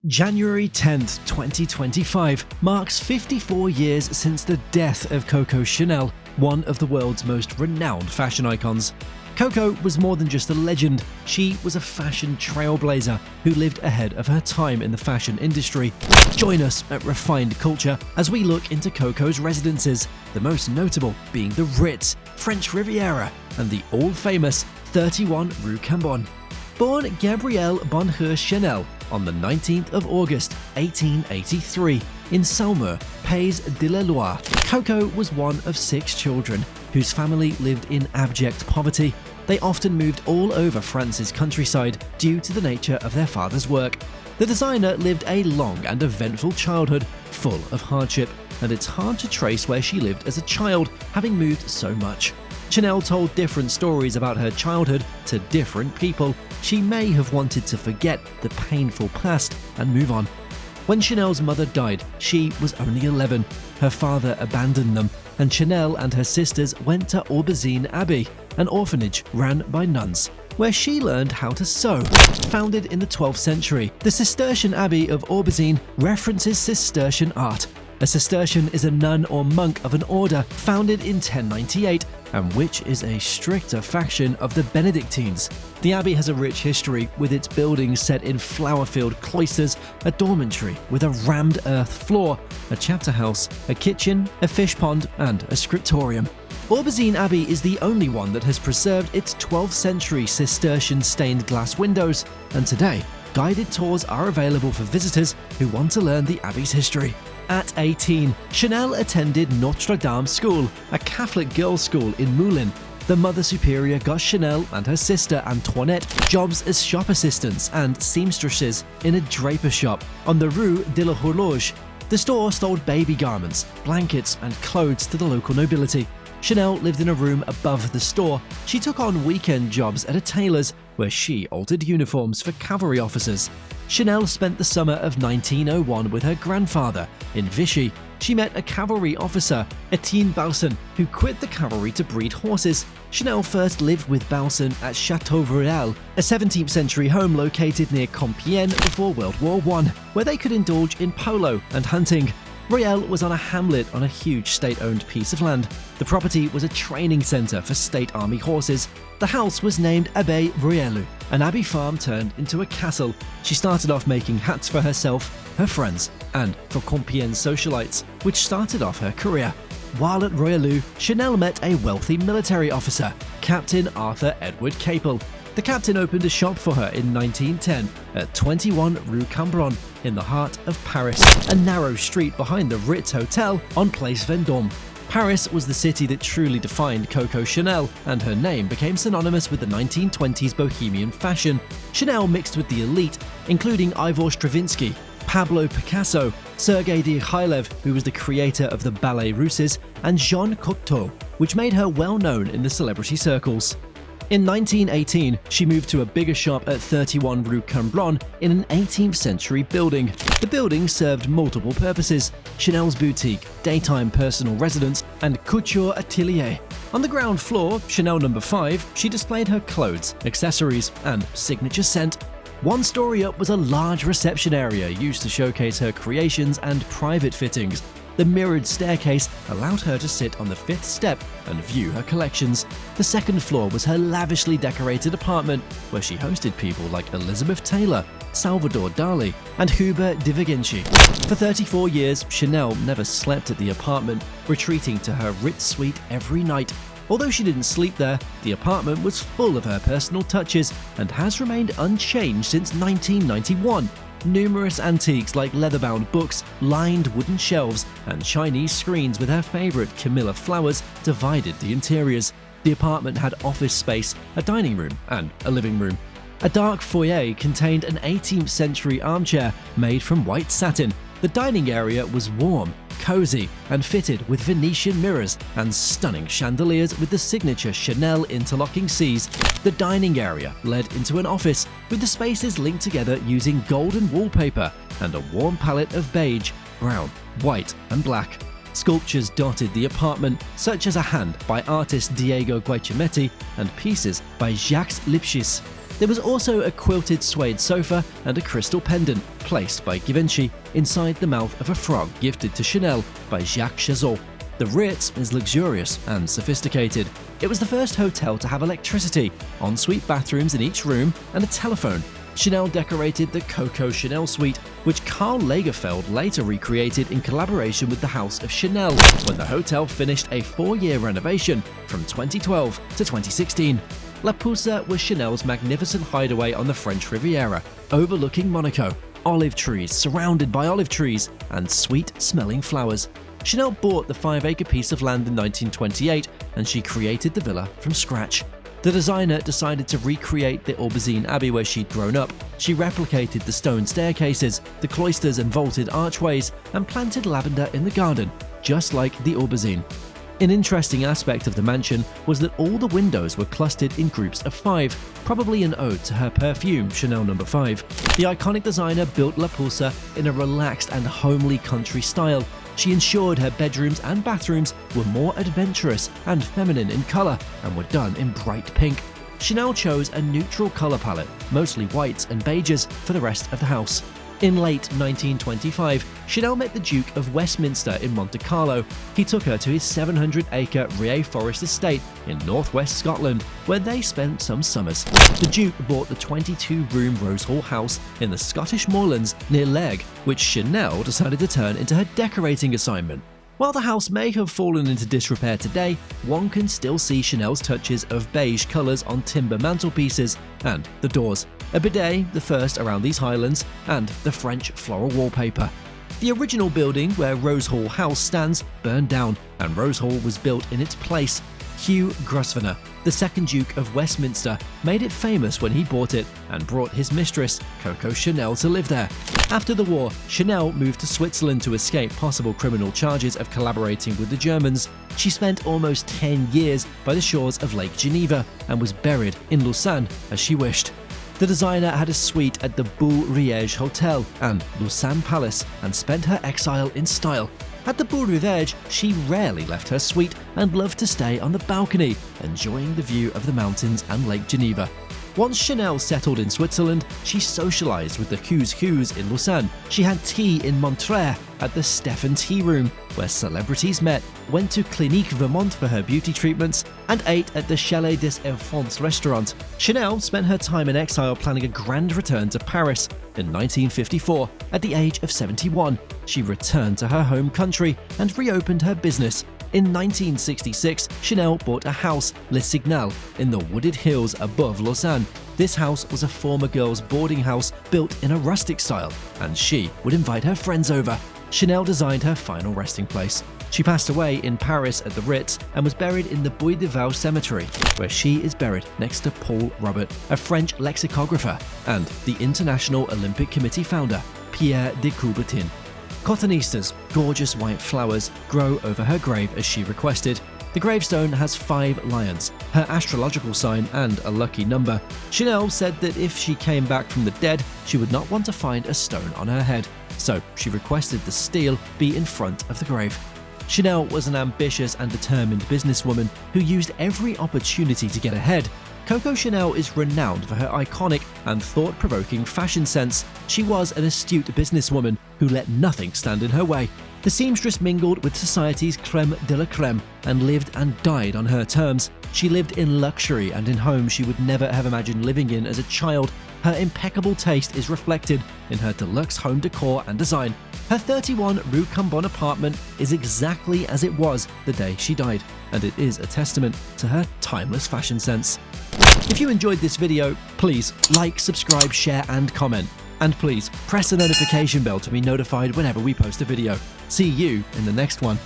January 10th, 2025 marks 54 years since the death of Coco Chanel, one of the world's most renowned fashion icons. Coco was more than just a legend, she was a fashion trailblazer who lived ahead of her time in the fashion industry. Join us at Refined Culture as we look into Coco's residences, the most notable being the Ritz, French Riviera, and the all-famous 31 Rue Cambon. Born Gabrielle Bonheur Chanel on the 19th of August 1883 in Saumur, Pays de la Loire, Coco was one of 6 children whose family lived in abject poverty. They often moved all over France's countryside due to the nature of their father's work. The designer lived a long and eventful childhood full of hardship, and it's hard to trace where she lived as a child, having moved so much. Chanel told different stories about her childhood to different people. She may have wanted to forget the painful past and move on. When Chanel's mother died, she was only 11. Her father abandoned them, and Chanel and her sisters went to Aubezine Abbey, an orphanage ran by nuns, where she learned how to sew. Founded in the 12th century, the Cistercian Abbey of Aubezine references Cistercian art. A Cistercian is a nun or monk of an order founded in 1098, and which is a stricter faction of the Benedictines. The abbey has a rich history, with its buildings set in flower-filled cloisters, a dormitory with a rammed earth floor, a chapter house, a kitchen, a fish pond, and a scriptorium. Aubezine Abbey is the only one that has preserved its 12th century Cistercian stained glass windows, and today, guided tours are available for visitors who want to learn the abbey's history. At 18, Chanel attended Notre Dame School, a Catholic girls' school in Moulins. The Mother Superior got Chanel and her sister Antoinette jobs as shop assistants and seamstresses in a draper shop on the Rue de la Horloge. The store sold baby garments, blankets, and clothes to the local nobility. Chanel lived in a room above the store. She took on weekend jobs at a tailor's, where she altered uniforms for cavalry officers. Chanel spent the summer of 1901 with her grandfather in Vichy. She met a cavalry officer, Etienne Balsan, who quit the cavalry to breed horses. Chanel first lived with Balsan at Château Royal, a 17th century home located near Compiègne before World War I, where they could indulge in polo and hunting. Royal was on a hamlet on a huge state-owned piece of land. The property was a training centre for state army horses. The house was named Abbaye Royale, an abbey farm turned into a castle. She started off making hats for herself, her friends, and for Compiègne socialites, which started off her career. While at Royale, Chanel met a wealthy military officer, Captain Arthur Edward Capel. The captain opened a shop for her in 1910 at 21 Rue Cambon in the heart of Paris, a narrow street behind the Ritz Hotel on Place Vendôme. Paris was the city that truly defined Coco Chanel, and her name became synonymous with the 1920s bohemian fashion. Chanel mixed with the elite, including Ivor Stravinsky, Pablo Picasso, Sergei Diaghilev, who was the creator of the Ballet Russes, and Jean Cocteau, which made her well known in the celebrity circles. In 1918, she moved to a bigger shop at 31 Rue Cambon in an 18th century building. The building served multiple purposes: Chanel's boutique, daytime personal residence, and couture atelier. On the ground floor, Chanel No. 5, she displayed her clothes, accessories, and signature scent. One story up was a large reception area used to showcase her creations and private fittings. The mirrored staircase allowed her to sit on the 5th step and view her collections. The 2nd floor was her lavishly decorated apartment, where she hosted people like Elizabeth Taylor, Salvador Dali, and Hubert de Vinci. For 34 years, Chanel never slept at the apartment, retreating to her Ritz suite every night. Although she didn't sleep there, the apartment was full of her personal touches and has remained unchanged since 1991. Numerous antiques like leather-bound books, lined wooden shelves, and Chinese screens with her favorite Camilla flowers divided the interiors. The apartment had office space, a dining room, and a living room. A dark foyer contained an 18th century armchair made from white satin. The dining area was warm, cozy, and fitted with Venetian mirrors and stunning chandeliers with the signature Chanel interlocking Cs. The dining area led into an office, with the spaces linked together using golden wallpaper and a warm palette of beige, brown, white, and black. Sculptures dotted the apartment, such as a hand by artist Diego Guicemetti and pieces by Jacques Lipchitz. There was also a quilted suede sofa and a crystal pendant placed by Givenchy inside the mouth of a frog gifted to Chanel by Jacques Chazot. The Ritz is luxurious and sophisticated. It was the first hotel to have electricity, ensuite bathrooms in each room, and a telephone. Chanel decorated the Coco Chanel suite, which Karl Lagerfeld later recreated in collaboration with the House of Chanel when the hotel finished a 4-year renovation from 2012 to 2016. La Pausa was Chanel's magnificent hideaway on the French Riviera, overlooking Monaco. Olive trees surrounded by olive trees and sweet-smelling flowers. Chanel bought the 5-acre piece of land in 1928, and she created the villa from scratch. The designer decided to recreate the Aubezine Abbey where she'd grown up. She replicated the stone staircases, the cloisters and vaulted archways, and planted lavender in the garden, just like the Aubezine. An interesting aspect of the mansion was that all the windows were clustered in groups of 5, probably an ode to her perfume, Chanel No. 5. The iconic designer built La Pausa in a relaxed and homely country style. She ensured her bedrooms and bathrooms were more adventurous and feminine in color and were done in bright pink. Chanel chose a neutral color palette, mostly whites and beiges, for the rest of the house. In late 1925, Chanel met the Duke of Westminster in Monte Carlo. He took her to his 700-acre Rea Forest estate in northwest Scotland, where they spent some summers. The Duke bought the 22-room Rose Hall house in the Scottish moorlands near Leg, which Chanel decided to turn into her decorating assignment. While the house may have fallen into disrepair today, one can still see Chanel's touches of beige colours on timber mantelpieces and the doors, a bidet, the first around these Highlands, and the French floral wallpaper. The original building where Rose Hall House stands burned down, and Rose Hall was built in its place. Hugh Grosvenor, the second Duke of Westminster, made it famous when he bought it and brought his mistress, Coco Chanel, to live there. After the war, Chanel moved to Switzerland to escape possible criminal charges of collaborating with the Germans. She spent almost 10 years by the shores of Lake Geneva and was buried in Lausanne as she wished. The designer had a suite at the Beau Riege Hotel and Lausanne Palace and spent her exile in style. At the Beau Riege, she rarely left her suite and loved to stay on the balcony, enjoying the view of the mountains and Lake Geneva. Once Chanel settled in Switzerland, she socialized with the Who's Who's in Lausanne. She had tea in Montreux at the Stefan Tea Room, where celebrities met, went to Clinique Vermont for her beauty treatments, and ate at the Chalet des Enfants restaurant. Chanel spent her time in exile planning a grand return to Paris. In 1954, at the age of 71, she returned to her home country and reopened her business. In 1966, Chanel bought a house, Le Signal, in the wooded hills above Lausanne. This house was a former girls' boarding house built in a rustic style, and she would invite her friends over. Chanel designed her final resting place. She passed away in Paris at the Ritz and was buried in the Bois de Vaux cemetery, where she is buried next to Paul Robert, a French lexicographer, and the International Olympic Committee founder, Pierre de Coubertin. Cotonistas, gorgeous white flowers, grow over her grave as she requested. The gravestone has 5 lions, her astrological sign, and a lucky number. Chanel said that if she came back from the dead, she would not want to find a stone on her head, so she requested the stele be in front of the grave. Chanel was an ambitious and determined businesswoman who used every opportunity to get ahead. Coco Chanel is renowned for her iconic and thought-provoking fashion sense. She was an astute businesswoman who let nothing stand in her way. The seamstress mingled with society's creme de la creme and lived and died on her terms. She lived in luxury and in homes she would never have imagined living in as a child. Her impeccable taste is reflected in her deluxe home decor and design. Her 31 Rue Cambon apartment is exactly as it was the day she died, and it is a testament to her timeless fashion sense. If you enjoyed this video, please like, subscribe, share and comment. And please press the notification bell to be notified whenever we post a video. See you in the next one.